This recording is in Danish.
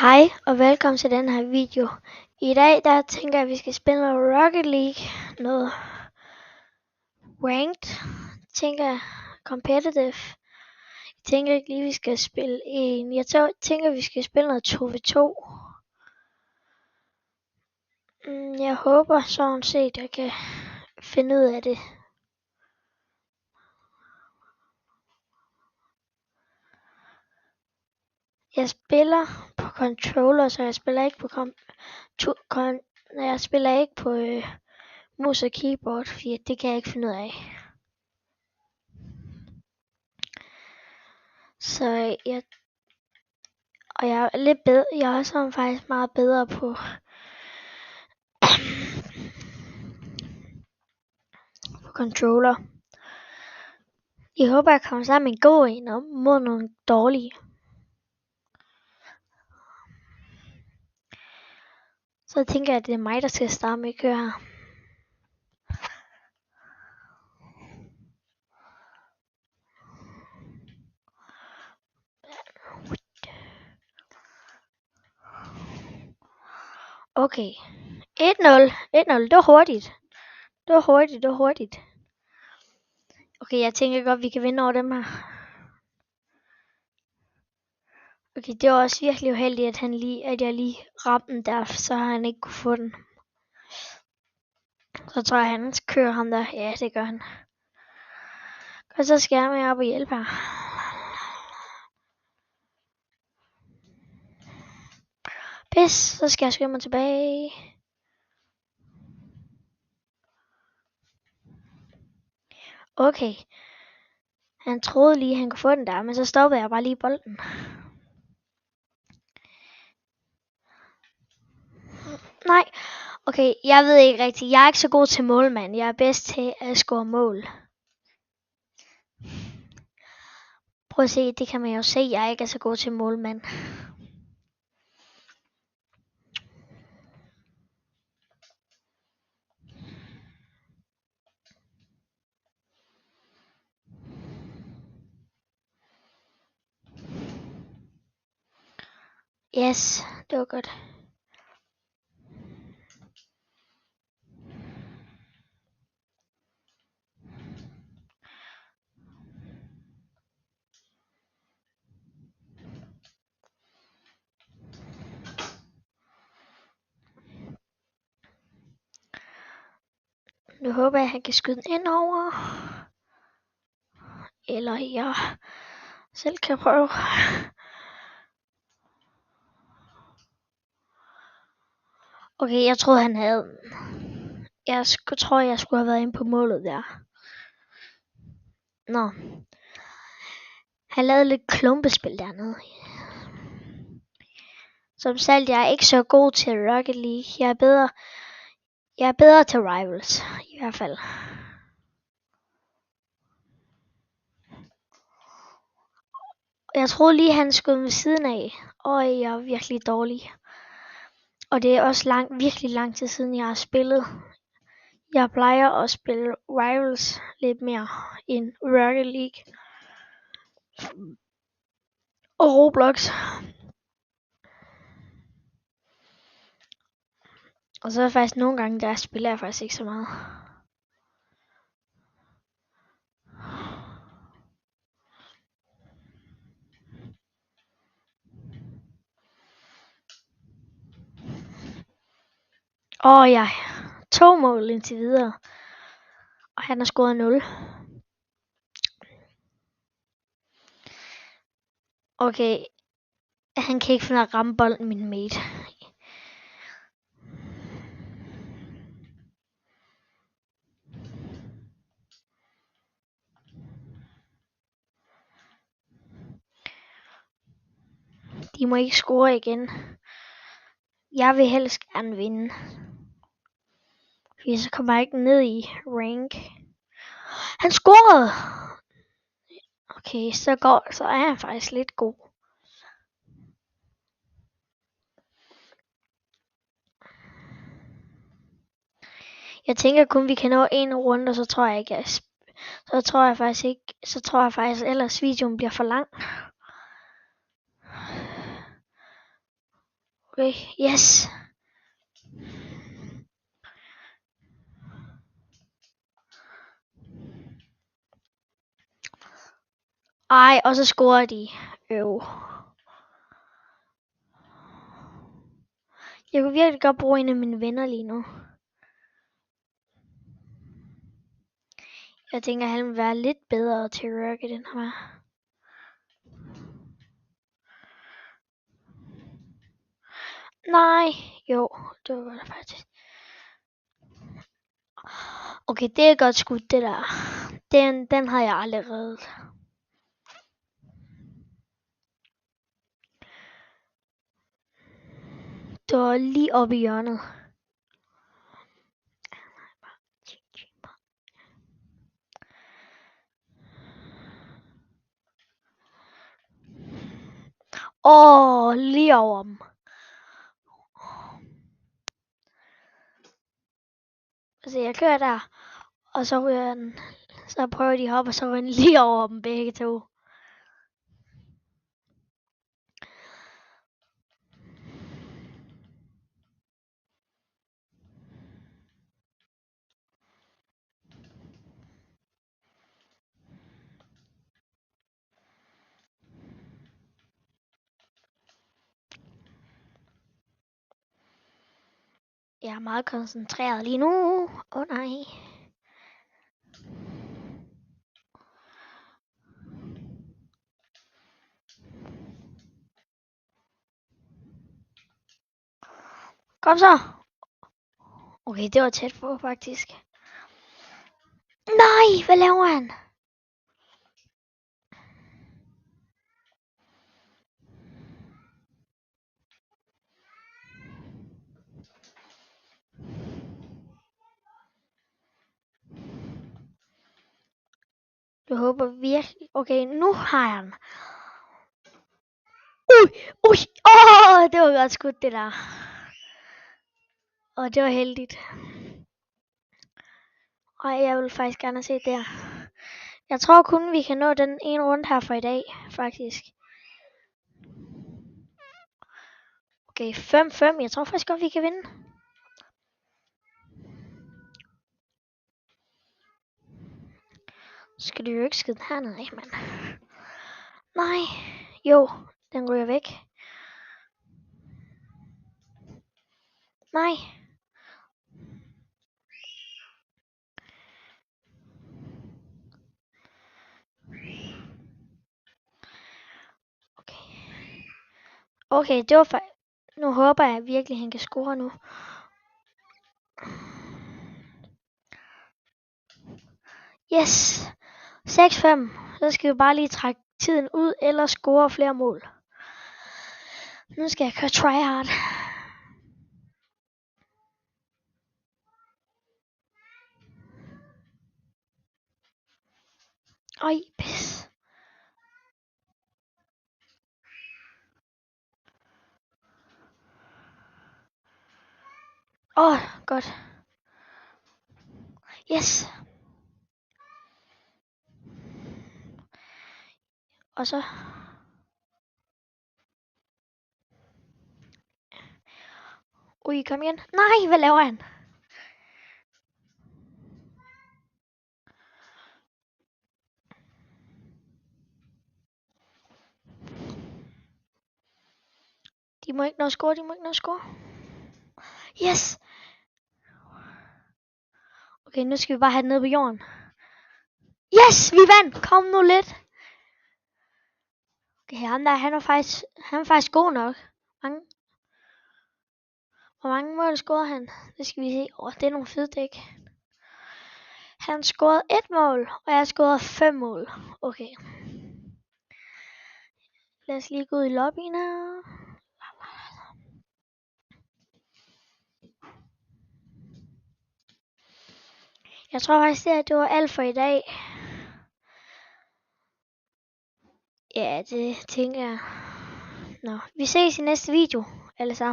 Hej og velkommen til den her video. I dag der tænker jeg, at vi skal spille noget Rocket League, noget ranked, tænker jeg, competitive. Jeg tænker ikke lige, vi skal spille tænker, vi skal spille noget 2v2. Jeg håber sådan set, jeg kan finde ud af det. Jeg spiller på controller, så jeg spiller ikke på mus og keyboard, fordi det kan jeg ikke finde ud af. Så jeg er lidt bedre. Jeg er sådan faktisk meget bedre på controller. Jeg håber, jeg kommer sammen med en god en og mod nogle dårlige. Så tænker jeg, at det er mig, der skal starte med at køre her. Okay. 1-0. 1-0. Det var hurtigt. Okay, jeg tænker godt, vi kan vinde over dem her. Okay, det var også virkelig uheldigt, at jeg lige ramte den der, så han ikke kunne få den. Så tror jeg, han kører ham der. Ja, det gør han. Og så skal jeg med op og hjælpe her. Pis, så skal jeg skynde mig tilbage. Okay. Han troede lige, han kunne få den der, men så stoppede jeg bare lige bolden. Nej. Okay, jeg ved ikke rigtigt. Jeg er ikke så god til målmand. Jeg er bedst til at score mål. Prøv at se, det kan man jo se, jeg ikke er så god til målmand. Yes, det var godt. Nu håber jeg, at han kan skyde den ind over. Eller jeg selv kan prøve. Okay, jeg troede han havde. Jeg tror, jeg skulle have været inde på målet der. Nå. Han lavede lidt klumpespil dernede. Som sagt, jeg er ikke så god til Rocket League. Jeg er bedre til Rivals, i hvert fald. Jeg troede lige, han skulle ved siden af. Og jeg er virkelig dårlig. Og det er også virkelig lang tid siden, jeg har spillet. Jeg plejer at spille Rivals lidt mere end Rocket League. Og Roblox. Og så er det faktisk nogle gange, der spiller jeg faktisk ikke så meget. Ja. 2 mål indtil videre. Og han har scoret 0. Okay. Han kan ikke finde at ramme bolden, min mate. De må ikke score igen. Jeg vil helst gerne vinde. Fordi så kommer jeg ikke ned i rank. Han scorede! Okay, så er han faktisk lidt god. Jeg tænker kun, vi kan nå en runde, og så tror jeg faktisk ellers videoen bliver for lang. Okay, yes. Ej, og så scorer de. Jeg kunne virkelig godt bruge en af mine venner lige nu. Jeg tænker, han vil være lidt bedre til Rocket end ham er. Nej, jo, det var godt faktisk. Okay, det er godt skudt, det der. Den har jeg aldrig reddet. Det var lige oppe i hjørnet. Lige over dem. Altså, jeg kører der, og så ryger den. Så prøver de op, og så ryger den lige over dem begge to. Jeg er meget koncentreret lige nu. Nej. Kom så. Okay, det var tæt på faktisk. Nej, hvad laver han? Jeg håber virkelig. Okay, nu har jeg den. Det var godt skudt, det der. Og det var heldigt. Og jeg vil faktisk gerne se der. Jeg tror kun, vi kan nå den ene runde her for i dag, faktisk. Okay, 5-5. Jeg tror faktisk godt, vi kan vinde. Så skal du jo ikke skyde den hernede, ikke, mand? Nej. Jo, den ryger væk. Nej. Okay, det var faktisk... Nu håber jeg virkelig, han kan score nu. Yes. 6-5. Så skal vi bare lige trække tiden ud, eller score flere mål. Nu skal jeg køre tryhard. Ej, pis. Godt. Yes. Og så... Kom igen. Nej, hvad laver han? De må ikke nå at score. Yes. Okay, nu skal vi bare have det ned på jorden. Yes, vi vandt. Kom nu lidt. Okay, han er faktisk god nok. Hvor mange mål scorede han? Det skal vi se. Det er nogle fede dæk. Han scorede 1 mål, og jeg scorede 5 mål. Okay. Lad os lige gå ud i lobbyen her. Jeg tror faktisk, det var alt for i dag. Ja, det tænker jeg. Nå, vi ses i næste video, alle sammen.